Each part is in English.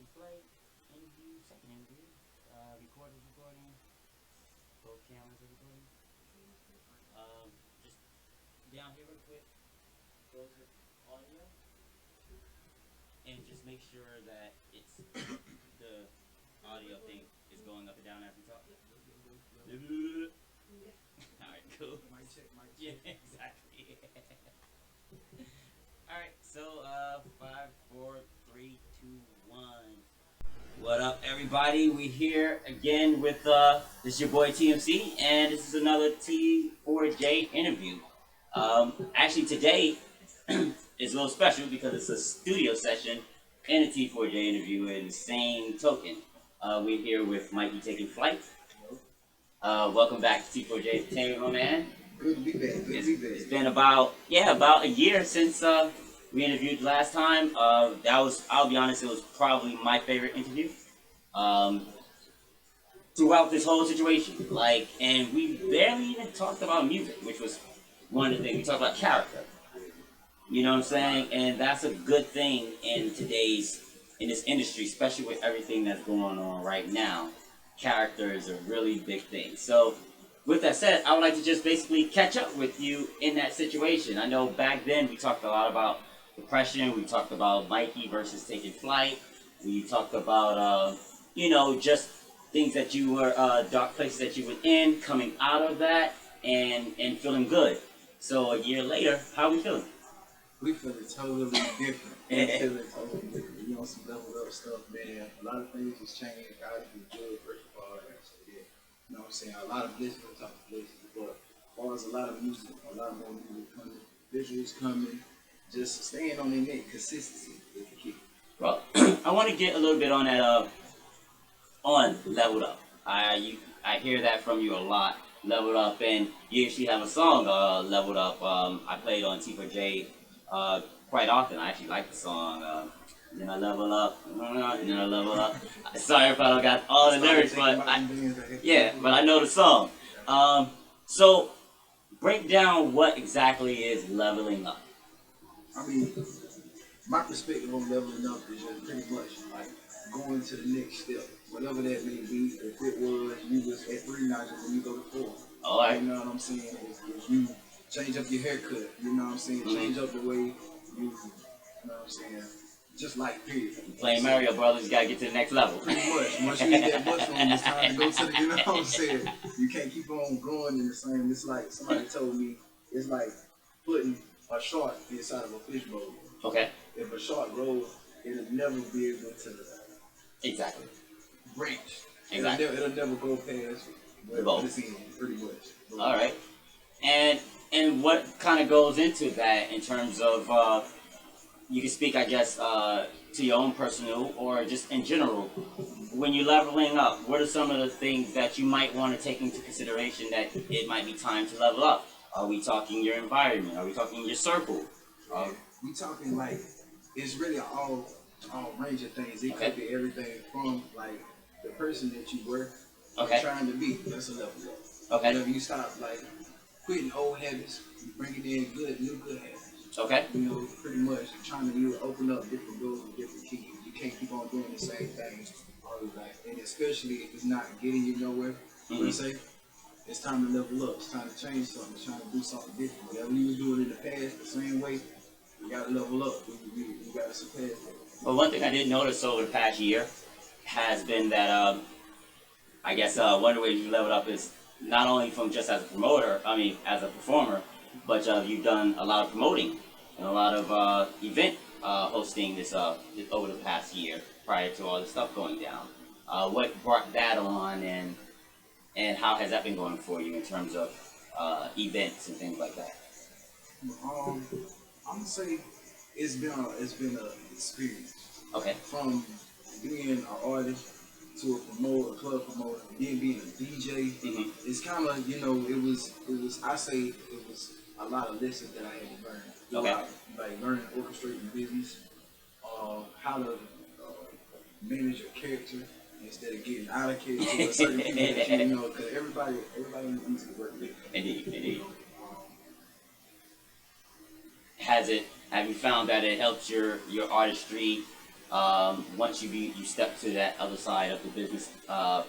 taking flight. Interview, second interview. Recording. Both cameras are recording. Just down here real quick. Close the audio. And just make sure that it's the audio thing is going up and down as we talk. Alright, cool. Mic check. Yeah, exactly. Alright, so 5, 4, 3, 2, 1. What up, everybody? We here again with this is your boy TMC, and this is another T4J interview. Actually, today is a little special because it's a studio session and a T4J interview in the same token. We're here with MikeeTakenFlight. Welcome back to T4J Entertainment, my man. Good to be back. It's been about a year since we interviewed last time. I'll be honest, it was probably my favorite interview throughout this whole situation. And we barely even talked about music, which was one of the things. We talked about character. You know what I'm saying? And that's a good thing in this industry, especially with everything that's going on right now. Character is a really big thing. So, with that said, I would like to just basically catch up with you in that situation. I know back then we talked a lot about depression. We talked about Mikey versus taking flight. We talked about, just things that you were, dark places that you were in, coming out of that, and feeling good. So a year later, how are we feeling? We feeling totally different. We feeling totally different. We on some leveled up stuff, man. A lot of things has changed. God is good, first of all. You know what I'm saying? A lot of blessings on top of blessings, but as far as a lot of music, a lot more music coming, visuals coming, just staying on their neck, consistency is the key. Well, I want to get a little bit on that, on Leveled Up. I hear that from you a lot, Leveled Up, and you actually have a song, Leveled Up. I played on T4J quite often. I actually like the song. Then I level up, and then I level up. Sorry if I don't got all the lyrics, but I know the song. So break down what exactly is leveling up. I mean, my perspective on leveling up is just pretty much like going to the next step, whatever that may be. If it was you was at 3 notches and you go to 4, all right. You know what I'm saying? If you change up your haircut, you know what I'm saying? Change up the way you know what I'm saying? Just like period. Playing Mario Brothers, you gotta get to the next level. Pretty much. Once you hit that mushroom, it's time to go to the, you know what I'm saying? You can't keep on growing in the same. It's like somebody told me, it's like putting a shark inside of a fishbowl. Okay. If a shark grows, it'll never be able to exactly branch. Exactly. It'll never go past what it's in, pretty much. All right. And what kind of goes into that in terms of you can speak, I guess, to your own personal or just in general. When you're leveling up, what are some of the things that you might want to take into consideration that it might be time to level up? Are we talking your environment? Are we talking your circle? We talking like it's really all range of things. It could be everything from like the person that you were trying to be. That's a level up. Okay. Whenever you stop like quitting old habits, bringing in new good habits. Okay. You know, pretty much trying to open up different doors with different keys. You can't keep on doing the same thing all your life, and especially if it's not getting you nowhere. Per se, it's time to level up. It's time to change something. It's trying to do something different. Whatever you were doing in the past, the same way, you gotta level up. You gotta surpass that. Well, one thing I did notice over the past year has been that I guess one of the ways you leveled up is not only from just as a promoter, as a performer, but you've done a lot of promoting and a lot of event hosting this over the past year prior to all this stuff going down. What brought that on, and how has that been going for you in terms of events and things like that? I'm gonna say it's been an experience. Okay. From being an artist to a promoter, a club promoter, then being a DJ. It's kind of, it was a lot of lessons that I had to learn. Okay. Like learning orchestrating business, how to manage your character instead of getting out of character with certain people that because everybody in the music work with. Indeed. Have you found that it helps your artistry once you step to that other side of the business, I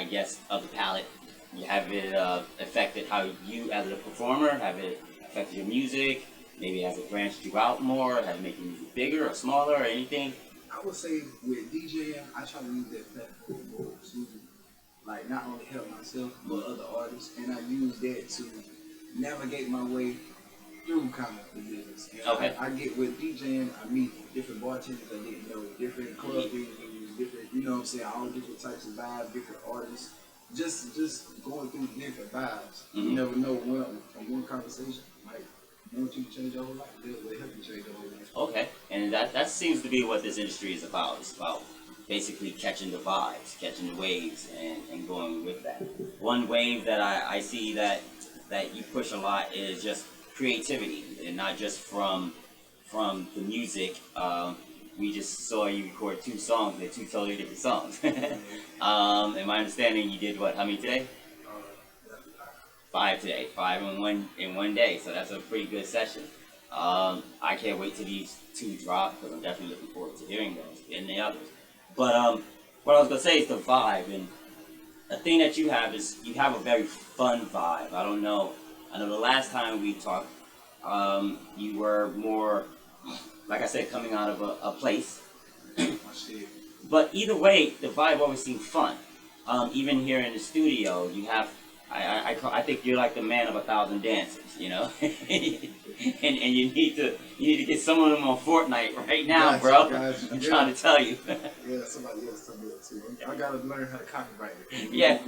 guess, of the palette, you have it affected how you as a performer, have it affected your music, maybe has it branched you out more, have it made your music bigger or smaller or anything? I would say with DJing, I try to use that platform more to like not only help myself but other artists, and I use that to navigate my way through kind of the business. And Okay. I get with DJing, I meet different bartenders I didn't know, different club venues, different, you know what I'm saying, all different types of vibes, different artists. Just going through different vibes. You never know from one conversation might want you to change your whole life. They'll help you change your whole life. Okay, and that seems to be what this industry is about. It's about basically catching the vibes, catching the waves, and going with that. One wave that I see that you push a lot is just creativity, and not just from the music. We just saw you record 2 songs. They're 2 totally different songs. In my understanding, you did what? How many today? 5 today. 5 in one day. So that's a pretty good session. I can't wait till these 2 drop because I'm definitely looking forward to hearing those and the others. But what I was gonna say is the vibe, and the thing that you have is you have a very fun vibe. I don't know. I know the last time we talked, you were more, like I said, coming out of a place. But either way, the vibe always seemed fun. Even here in the studio, you have, I think you're like the man of 1,000 dancers, you know? and you need to get some of them on Fortnite right now, bro. I'm trying to tell you. Yeah, somebody else told me that too. I gotta learn how to copyright it. Yeah.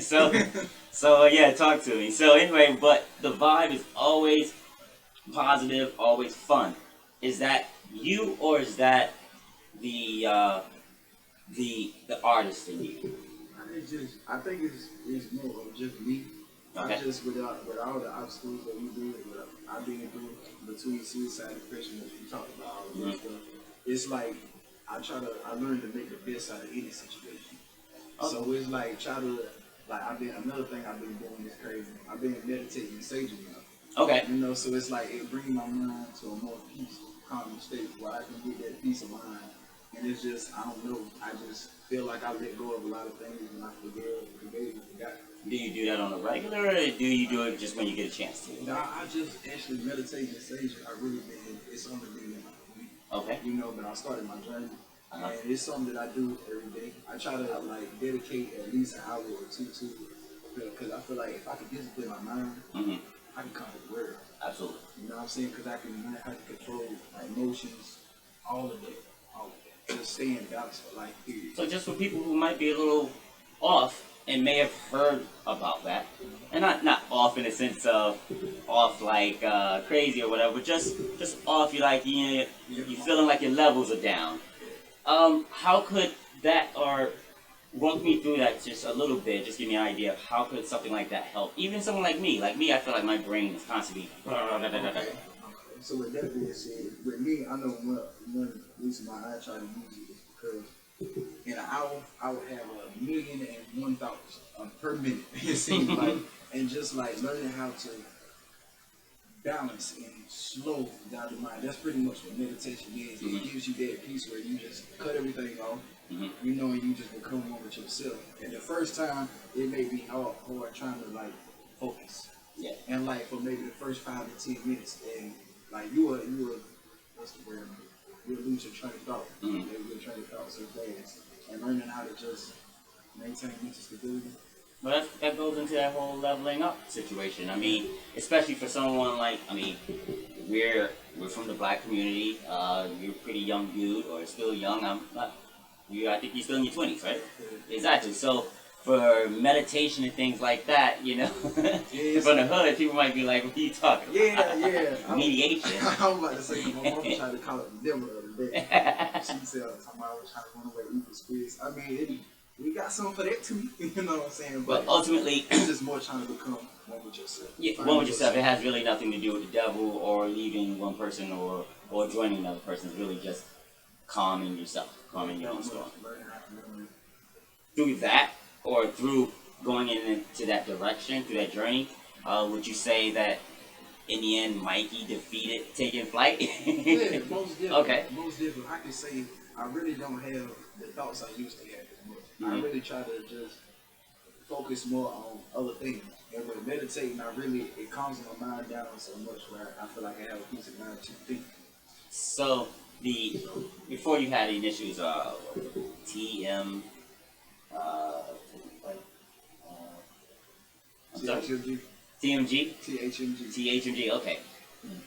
So yeah, talk to me. So anyway, but the vibe is always positive, always fun. Is that you, or is that the artist in you? I think it's more of just me. Okay. I just with all the obstacles that we do, what I've been through between suicide, depression, that we talked about, all of that stuff. It's like I learned to make the best out of any situation. Okay. So it's like another thing I've been doing is crazy. I've been meditating and saging now. Okay. You know, so it's like it brings my mind to a more peaceful, calm state where I can get that peace of mind. And it's just, I don't know, I just feel like I let go of a lot of things and I forgot. Do you do that on a regular, or do you do it just when you get a chance to? No, I just actually meditate and sage. I really been, it's something to do. Okay. You know, but I started my journey. And it's something that I do every day. I try to like dedicate at least an hour or two to it, because I feel like if I can discipline my mind, I can conquer the world. Absolutely. You know what I'm saying? Because I can control my emotions, all of that. Just stay in balance for life, period. So just for people who might be a little off and may have heard about that, and not off in the sense of off like crazy or whatever, but just off, you feeling like your levels are down. How could that, or walk me through that just a little bit, just give me an idea of how could something like that help? Even someone like me, I feel like my brain is constantly So with that being said, with me, I know one reason why I try to use it is because in an hour, I would have 1,000,001 thoughts per minute, it seems like, and just like learning how to balance and slow down the mind. That's pretty much what meditation is. It gives you that peace where you just cut everything off, you know, and you just become one with yourself. And the first time, it may be hard trying to like focus. Yeah. And like for maybe the first 5 to 10 minutes, and like you were what's the word? You'll lose your train of thought. Your train of thought so fast. And learning how to just maintain mental stability. Well, that goes into that whole leveling up situation. I mean, especially for someone like, we're from the black community. You're a pretty young dude, or still young. I think you're still in your 20s, right? Exactly. So for meditation and things like that, you know, from the hood, people might be like, what are you talking about? Yeah. Mediation. I was about to say, my mom tried to call it the devil the other day. She said, I was trying to run away with the spirits. I mean, we got something for that too, you know what I'm saying? But ultimately, it's just more trying to become one with yourself. Yeah, one with yourself. It has really nothing to do with the devil or leaving one person or joining another person. It's really just calming yourself, calming your own storm. Through that, or through going into that direction, through that journey, would you say that in the end, Mikey defeated Taking Flight? Yeah, most definitely. Okay. Most definitely. I can say I really don't have the thoughts I used to have as much. I really try to just focus more on other things. And with meditating, it calms my mind down so much where I feel like I have a peace of mind to think. So before you had the initials, TM, I'm sorry? THMG. TMG? THMG. THMG, okay.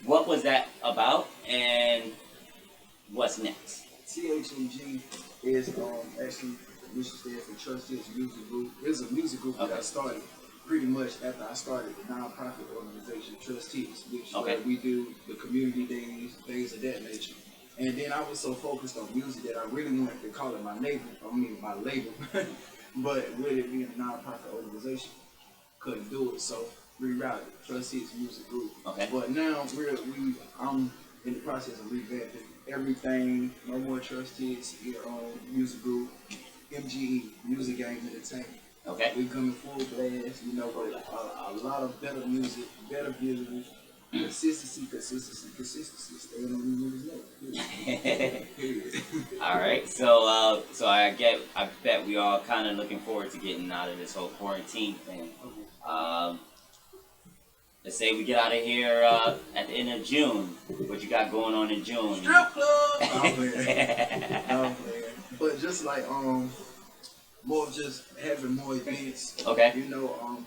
What was that about, and what's next? THMG is actually we should stand for Trustees Music Group. It's a music group that I started pretty much after I started the nonprofit organization Trustees, which where we do the community days, things of that nature. And then I was so focused on music that I really wanted to call it my label, but with it being a nonprofit organization, couldn't do it, so rerouted Trustees Music Group. Okay. But now I'm in the process of revamping everything. No more Trustees, your own music group, MGE, Music Game Entertainment. Okay. We coming full blast, with a lot of better music, better visuals, consistency, staying on these niggas. All right. So I bet we all kind of looking forward to getting out of this whole quarantine thing. Let's say we get out of here at the end of June. What you got going on in June? Strip club. I'm playing. But just like more of just having more events. Okay.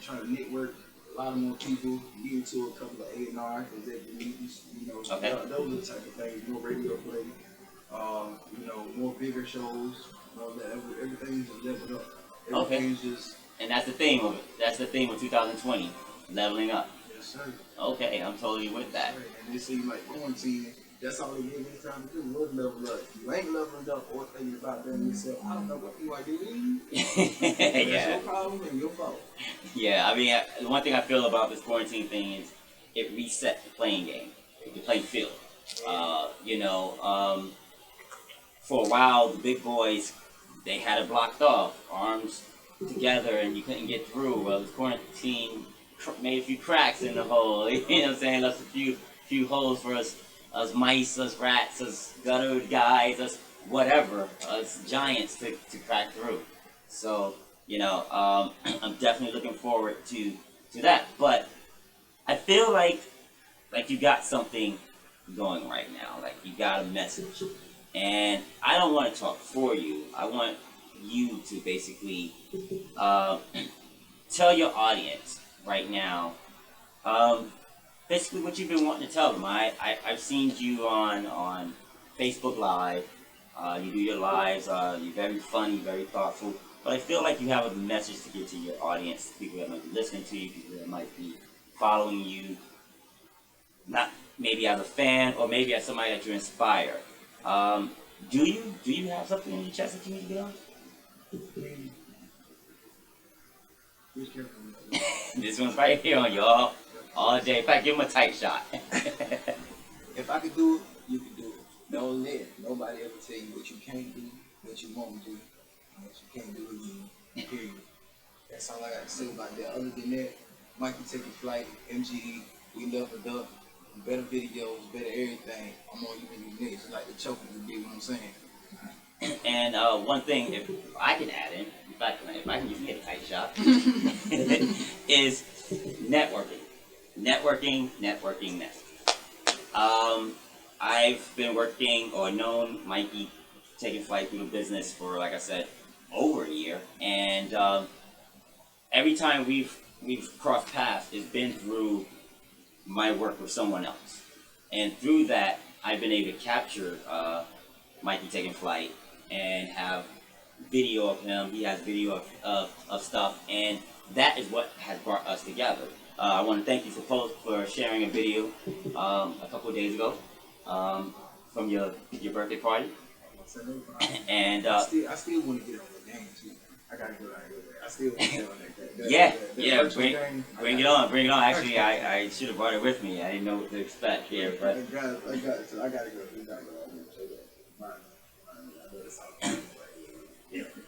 Trying to network a lot of more people, get into a couple of A&R executive meetings. Okay. Those are the type of things. More radio play. More bigger shows. Everything's just leveled up. Everything's just. And that's the theme of it. That's the theme of 2020, leveling up. Yes, sir. Okay, I'm totally with that. Yes, and it seems like quarantine. That's all they gave me time to do was level up. If you ain't leveling up or thinking about them yourself, I don't know what you are doing. That's your problem and your fault. Yeah, I mean, the one thing I feel about this quarantine thing is it reset the playing game, the playing field. For a while, the big boys, they had it blocked off, arms together, and you couldn't get through. Well, this quarantine made a few cracks in the hole. You know what I'm saying? Left a few holes for us mice, us rats, us gutter guys, us whatever, us giants to crack through. So, I'm definitely looking forward to that. But I feel like you got something going right now. Like you got a message. And I don't want to talk for you. I want you to basically tell your audience right now basically what you've been wanting to tell them. I've seen you on Facebook Live. You do your lives. You're very funny, very thoughtful. But I feel like you have a message to get to your audience, people that might be listening to you, people that might be following you, not maybe as a fan or maybe as somebody that you inspire. Do you have something in your chest that you need to get on? This one's right here on you all day. In fact, give him a tight shot. If I could do it, you can do it. Don't let nobody ever tell you what you can't do, what you won't do, and what you can't do again. Period. That's all I got to say about that. Other than that, MikeeTakenFlight, MGE, we leveled up. Better videos, better everything. I'm on you in the next, like the choker, you get what I'm saying? And one thing, if I can add in, if I can give you a tight shot, is networking. Networking. I've been working or known Mikey Taking Flight through the business for, like I said, over a year. And every time we've crossed paths, it's been through my work with someone else. And through that, I've been able to capture Mikey Taking Flight and have video of him. He has video of stuff, and that is what has brought us together. I want to thank you for sharing a video a couple of days ago from your birthday party. And I still want to get on the game too. I gotta go out here. I still want to get on that. Bring it on. Actually, I should have brought it with me. I didn't know what to expect here, but I got it. So I gotta go.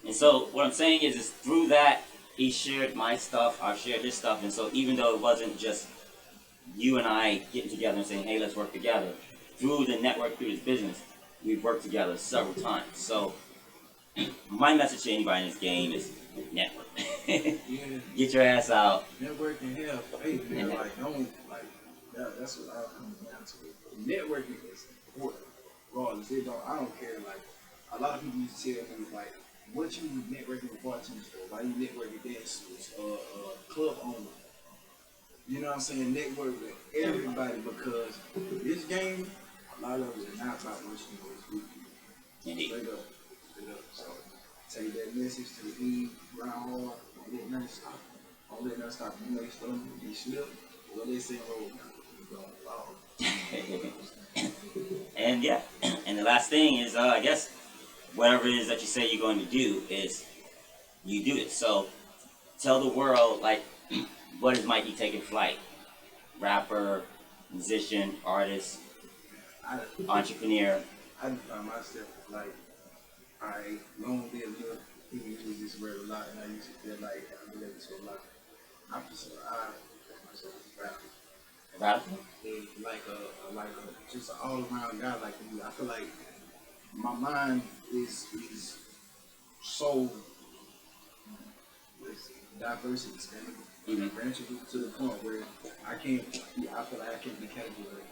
And so what I'm saying is through that he shared my stuff, I shared his stuff, and so even though it wasn't just you and I getting together and saying, hey, let's work together. Through the network, through this business, we've worked together several times. So my message to anybody in this game is network. Yeah. Get your ass out. Networking help. Hey, man, like, don't, like, that's what I'll come down to. Networking is important. Regardless, I don't care. Like, a lot of people used to tell me, like, what you networking with bartenders for? Why you networking dancers, club owners? You know what I'm saying? Network with everybody because this game, a lot of it is not about what you know, it's who you know. Indeed. Straight up. Straight up. So, take that message to the E, grind hard, don't let nothing stop. Don't let nothing stop you. Make stuff, you slip. Well, they say, oh, you're going to fall. And yeah, and the last thing is, I guess, whatever it is that you say you're going to do is you do it. So tell the world, like, what is MikeeTakenFlight? Rapper, musician, artist, entrepreneur. I define myself as like, I long live little. People use this word a lot, and I used to feel like I relate to a lot. I'm just I myself as a rapper. Rapper? Like a just an all around guy like me. I feel like my mind is so diverse and expandable. Branching to the point where I feel like I can't be categorized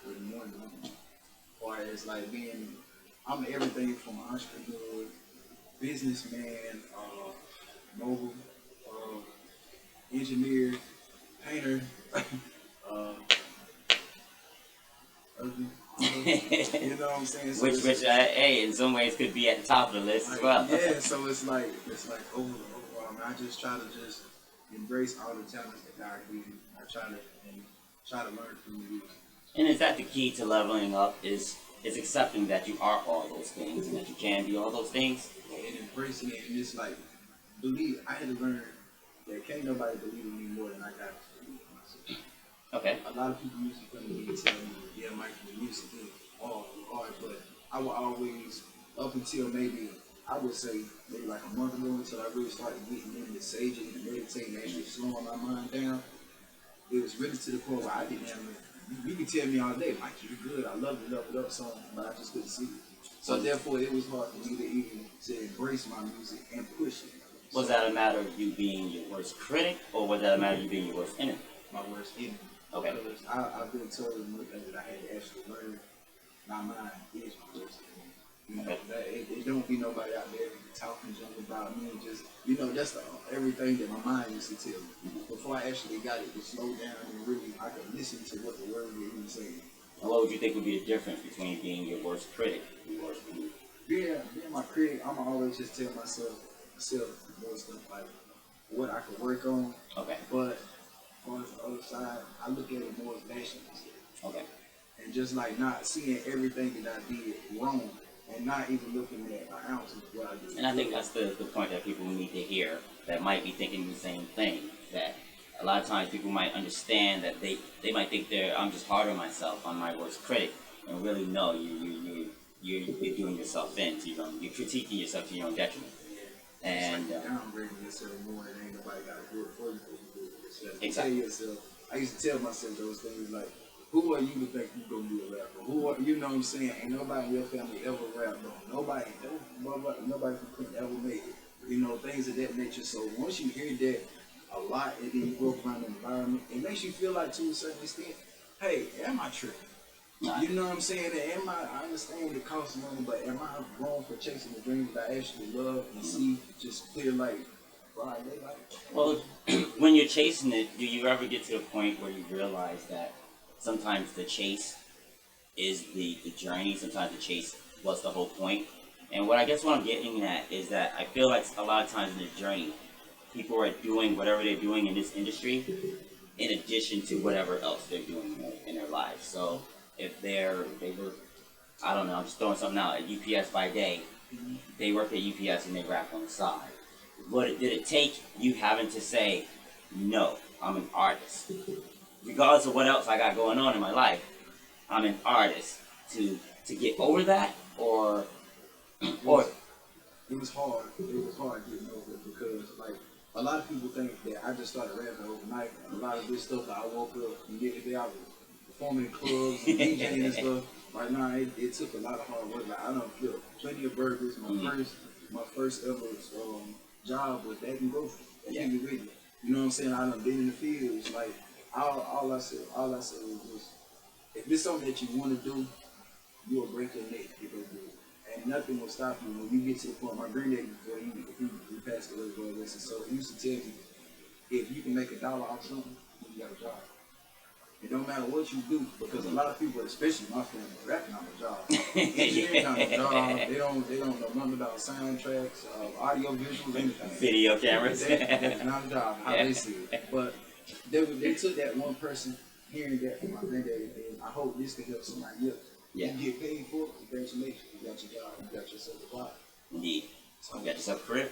with one thing. Or as like I'm everything from an entrepreneur, businessman, mobile, engineer, painter, you know what I'm saying? So which hey, in some ways could be at the top of the list as well. Yeah, so it's like overall, I just try to embrace all the talents that God gave me. I try to learn from you. And is that the key to leveling up? Is accepting that you are all those things and that you can be all those things? And embracing it, and just like I had to learn that can't nobody believe in me more than I got to believe in myself. Okay. A lot of people used to come to me and tell me, yeah, Mike, the music is hard, but I will always, up until maybe, I would say, maybe like a month ago until I really started getting into saging and meditating, actually slowing my mind down, it was really to the point where I didn't have you can tell me all day, Mike, you're good, I love it up, song, but I just couldn't see it. So therefore, it was hard for me to embrace my music and push it. Was that a matter of you being your worst critic, or was that a matter of you being your worst enemy? My worst enemy. Okay. Because I've been told one thing that I had to actually learn. My mind is my worst enemy. You know, that it don't be nobody out there talking junk about me. Just, you know, that's everything that my mind used to tell me. Before I actually got it to slow down and really, I could listen to what the word was even saying. And what would you think would be the difference between being your worst critic and your worst enemy? Being my critic, I'm always just tell myself more stuff like what I could work on. Okay. But on the other side, I look at it more as bashing myself. Okay. And just like not seeing everything that I did wrong and not even looking at an ounce of what I did. And I think that's the point that people need to hear that might be thinking the same thing. That a lot of times people might understand that they might think I'm just hard on myself, I'm my worst critic, and really no, you're doing yourself in, you're critiquing yourself to your own detriment. And it's like downgrading yourself more, and ain't nobody got to do it for you. Do it yourself. Exactly. Tell yourself. I used to tell myself those things like, "Who are you to think you gonna be a rapper? Who are you know what I'm saying? Ain't nobody in your family ever rapped on. Nobody from Clinton ever made it. You know, things of that nature. So once you hear that a lot, and then you grow up around the environment, it makes you feel like to a certain extent, hey, am I tripping? You know what I'm saying? I understand it costs money, but am I wrong for chasing the dream that I actually love and see just clear like bright daylight? well, when you're chasing it, do you ever get to the point where you realize that sometimes the chase is the journey, sometimes the chase was the whole point? And what I'm getting at is that I feel like a lot of times in the journey, people are doing whatever they're doing in this industry in addition to whatever else they're doing in their lives. So if they work, I don't know, I'm just throwing something out, at UPS by day, they work at UPS and they rap on the side. Did it take you having to say, no, I'm an artist? Regardless of what else I got going on in my life, I'm an artist, to get over that, or it was hard. It was hard getting over it because like a lot of people think that I just started rapping overnight. A lot of this stuff that I woke up and did it, I was performing in clubs and DJing and stuff. Right now, it took a lot of hard work. Like I done flipped plenty of burgers. My first ever job was bagging groceries. You know what I'm saying? I done been in the fields. Like all I said was just, if it's something that you want to do, you'll break your neck if you do it. And nothing will stop you when you get to the point. My granddaddy, before he passed away, so he used to tell me, if you can make $1 off something, you got a job. It don't matter what you do, because a lot of people, especially my family, rapping on a job. Engineering on a job. They don't know nothing about soundtracks, audio visuals, anything. Video cameras. That's not a job, how they see it. But they took that one person hearing that from my granddaddy, and I hope this can help somebody else. Yeah. You get paid for it, congratulations. You got your job, you got yourself a job. Indeed. So you got yourself a career.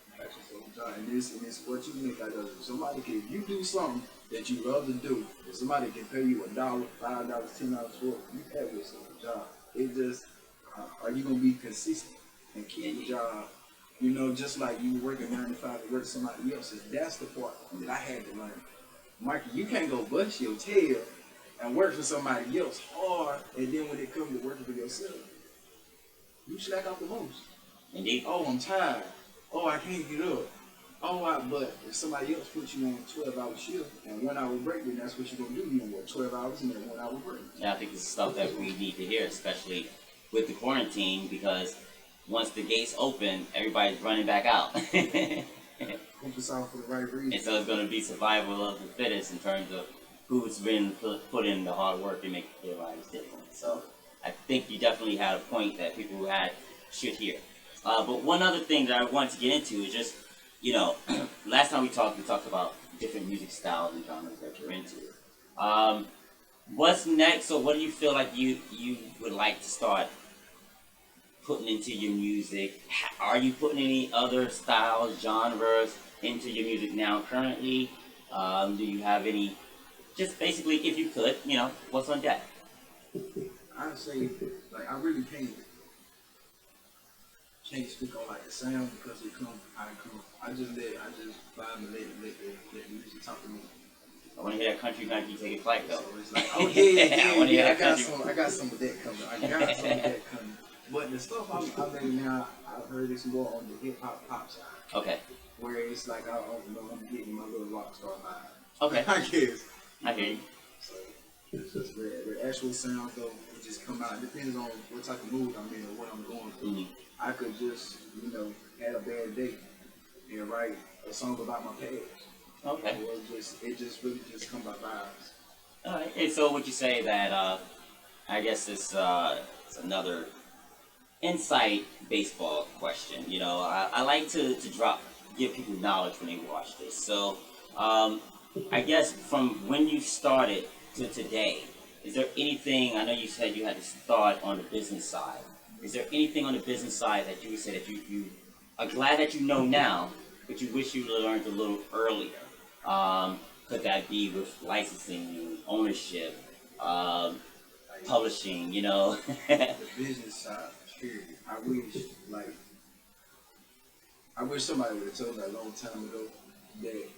You got yourself a job. And this what you make out of it. Somebody can, if you do something that you love to do, if somebody can pay you $1, $5, $10 for it, you have yourself a job. It just, are you gonna be consistent and keep the job? You know, just like you working 9 to 5 to work for somebody else's. That's the part that I had to learn. Mikey, you can't go bust your tail and work for somebody else hard, and then when it comes to working for yourself, you slack out the most. Indeed. Oh, I'm tired. Oh, I can't get up. But if somebody else puts you on a 12-hour shift and 1 hour break, then that's what you're gonna do. You know what, 12 hours and then 1 hour break. Yeah, I think this is stuff that we need to hear, especially with the quarantine, because once the gates open, everybody's running back out. Hope it's out for the right reason. And so it's going to be survival of the fittest in terms of who's been put in the hard work and make their lives different. So I think you definitely had a point that people who had should hear. But one other thing that I wanted to get into is just, you know, last time we talked about different music styles and genres that you're into. What's next, or what do you feel like you would like to start putting into your music? Are you putting any other styles, genres into your music now currently? Do you have any, just basically, if you could, you know, what's on deck? I'd say, like, I really can't speak on like the sound because it comes how it comes. I just vibe and let the music talk to me. I want to hear that country MikeeTakenFlight though. So it's like, oh yeah, I I got some of that coming. But the stuff I'm making now, I've heard it's more on the hip hop pop side. Okay. Where it's like, I don't know, I'm getting my little rock star vibe. Okay. I guess. I hear you. So it's just the actual sound though, it just come out. It depends on what type of mood I'm in or what I'm going through. Mm-hmm. I could just, you know, had a bad day and write a song about my past. Okay. Or it just really just come by vibes. All right. And so would you say that, I guess it's another insight baseball question. You know, I like to give people knowledge when they watch this. So, I guess from when you started to today, is there anything, I know you said you had to start on the business side. Is there anything on the business side that you would say that you are glad that you know now, but you wish you learned a little earlier? Could that be with licensing, ownership, publishing, you know? The business side, period. I wish somebody would have told me a long time ago that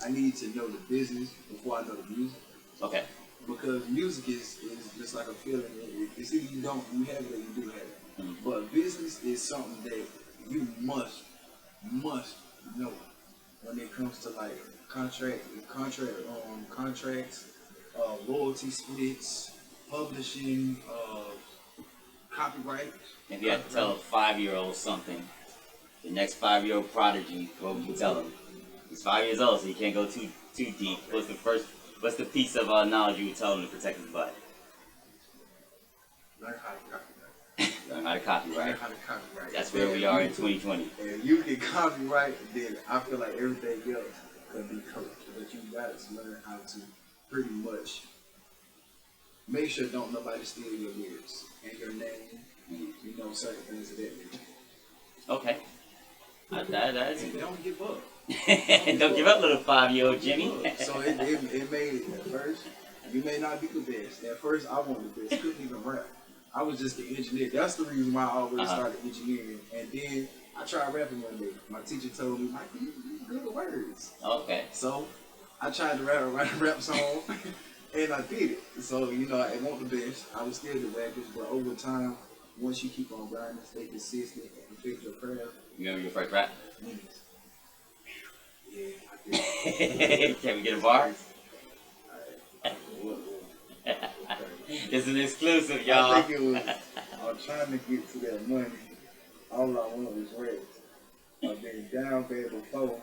I need to know the business before I know the music. Okay. Because music is just like a feeling. It's either you have it or you do have it. Mm-hmm. But business is something that you must know when it comes to like contracts, royalty splits, publishing, copyright. If you had to tell a 5-year-old something, the next 5-year-old prodigy, what would you tell him? He's 5 years old, so you can't go too deep. What's the piece of knowledge you would tell him to protect his butt? Learn how to copyright. Learn how to copyright. Learn how to copyright. That's where we are in 2020. If you can copyright, then I feel like everything else could be covered. But you got to learn how to pretty much make sure don't nobody steal your lyrics and your name. You know, certain things of that nature. Okay. That is good. Don't give up. Don't give up, little 5-year-old Jimmy. So it made at first, you may not be the best. At first, I wasn't the best. Couldn't even rap. I was just the engineer. That's the reason why I always started engineering. And then I tried rapping one day. My teacher told me, Mike, you good with words. Okay. So I tried to write a rap song, and I did it. So, you know, it wasn't the best. I was still the wackest, but over time, once you keep on grinding, stay consistent, and perfect your craft. You remember your first rap? Yeah, I did. Can we get a bar? It's an exclusive, y'all. I think it was, I was trying to get to that money. All I wanted was rest. I've been down bad before.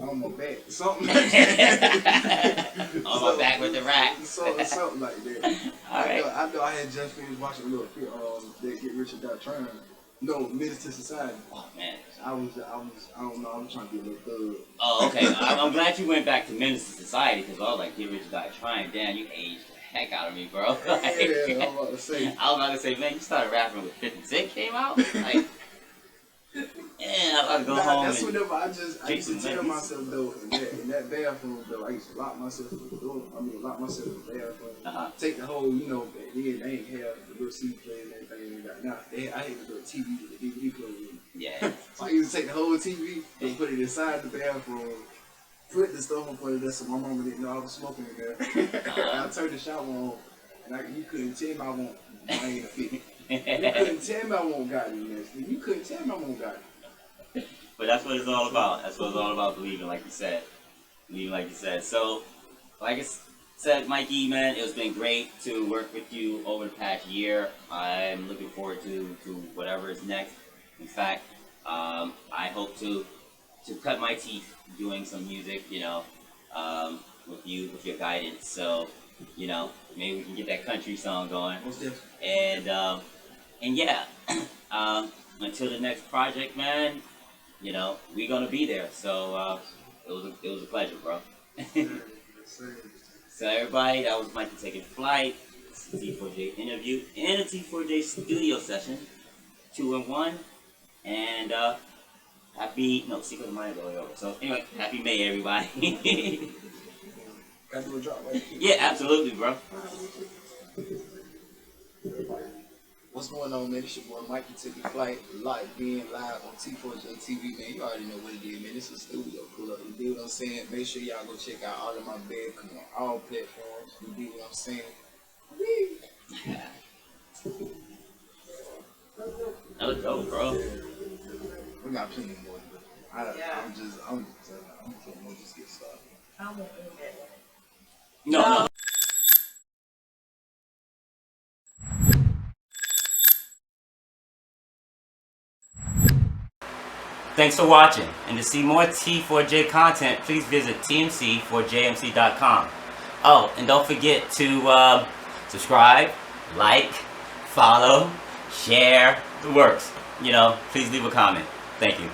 On my back. Something like that. On my back with the rack. Something like that. Alright. I know I had just finished watching a little that Get Rich or Die Trying. No, Menace to Society. Oh man. I don't know, I'm trying to be a little thug. Oh, okay. I'm glad you went back to Menace to Society because I was like, Get Rich or Die Trying. Damn, you aged the heck out of me, bro. Like, Yeah, I'm about to say. I was about to say, man, you started rapping with 50 Cent came out? Like, yeah, I gotta go home. That's and whenever I used to tell myself though, in that bathroom though, I used to lock myself in the door. Lock myself in the bathroom. Take the whole, you know, then they ain't have the little CD player and everything they got now. I had the little TV with the DVD player in it. Yeah. So I used to take the whole TV and put it inside the bathroom, put the stuff up under there so my mama didn't know I was smoking in there. I turned the shower on, and you couldn't tell me I ain't a fit. You couldn't tell me I won't got it in there. You couldn't tell me I won't got it. But that's what it's all about. That's what it's all about, believing like you said. Believing like you said. So, like I said, Mikey, man, it's been great to work with you over the past year. I'm looking forward to whatever is next. In fact, I hope to cut my teeth doing some music, you know, with your guidance. So, you know, maybe we can get that country song going. And yeah, until the next project, man, you know, we gonna be there. So it was a pleasure, bro. So everybody, that was Mikey Taking Flight. It's a T4J interview and a T4J studio session, 2 in 1. And Secret of Mine going over. So anyway, happy May, everybody. Got to do a drop, right? Yeah, absolutely, bro. What's going on, man? It's your boy Mikey Taking Flight, being live on T4J TV, man. You already know what it is, man. It's a studio. Pull up. You dig what I'm saying? Make sure y'all go check out all of my bed. Come on, all platforms. You dig what I'm saying? That was dope, bro. We got plenty more. I'm just we'll just get started. I won't do that. No. Thanks for watching, and to see more T4J content, please visit tmc4jmc.com. Oh, and don't forget to subscribe, like, follow, share, the works. You know, please leave a comment. Thank you.